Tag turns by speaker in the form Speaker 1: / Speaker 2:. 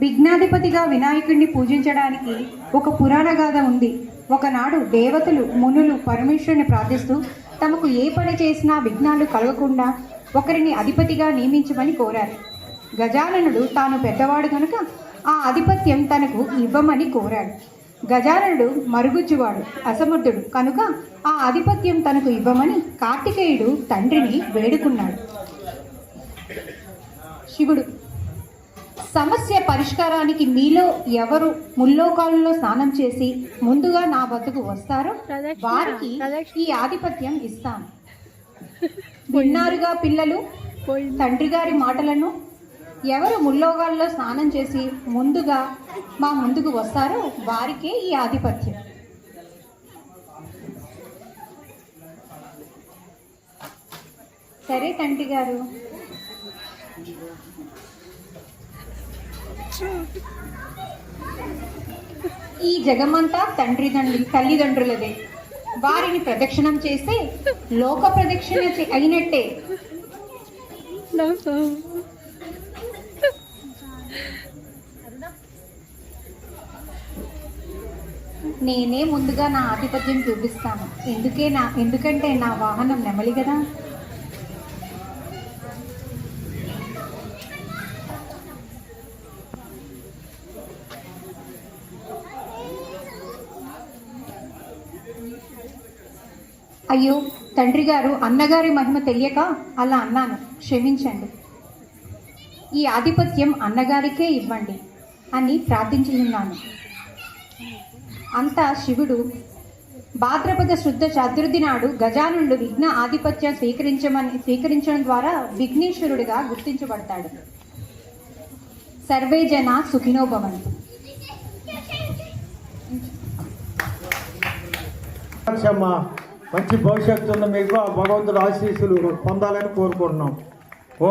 Speaker 1: విఘ్నాధిపతిగా వినాయకుడిని పూజించడానికి ఒక పురాణ గాథ ఉంది. ఒకనాడు దేవతలు మునులు పరమేశ్వరుని ప్రార్థిస్తూ తమకు ఏ పని చేసినా విఘ్నాలు కలగకుండా ఒకరిని అధిపతిగా నియమించమని కోరారు. గజాననుడు తాను పెద్దవాడు కనుక ఆ ఆధిపత్యం తనకు ఇవ్వమని కోరాడు. గజాననుడు మరుగుజ్జువాడు, అసమర్థుడు కనుక ఆ ఆధిపత్యం తనకు ఇవ్వమని కార్తికేయుడు తండ్రిని వేడుకున్నాడు. శివుడు, సమస్య పరిష్కారానికి మీలో ఎవరు ముల్లోకాలలో స్నానం చేసి ముందుగా నా వద్దకు వస్తారో వారికి ఈ ఆధిపత్యం ఇస్తాను. విన్నారుగా పిల్లలు తండ్రి గారి మాటలను. ఎవరు ముల్లోకాల్లో స్నానం చేసి ముందుగా మా ముందుకు వస్తారో వారికే ఈ ఆధిపత్యం. సరే తండ్రి గారు. ఈ జగమంతా తల్లిదండ్రులదే. వారిని ప్రదక్షిణం చేస్తే లోక ప్రదక్షిణ అయినట్టే. నేనే ముందుగా నా ఆధిపత్యం చూపిస్తాను. ఎందుకంటే నా వాహనం నెమలి కదా. అయ్యో తండ్రి గారు, అన్నగారి మహిమ తెలియక అలా అన్నాను, క్షమించండి. ఈ ఆధిపత్యం అన్నగారికే ఇవ్వండి అని ప్రార్థించున్నాను. అంతా శివుడు. భాద్రపద శుద్ధ చతుర్థి నాడు గజాననుడు విఘ్న ఆధిపత్యం స్వీకరించడం ద్వారా విఘ్నేశ్వరుడిగా గుర్తించబడతాడు. సర్వే జన సుఖినో భవంతు.
Speaker 2: మంచి భవిష్యత్తు ఉన్న మీకు ఆ భగవంతుడు ఆశీస్సులు పొందాలని కోరుకుంటున్నాం.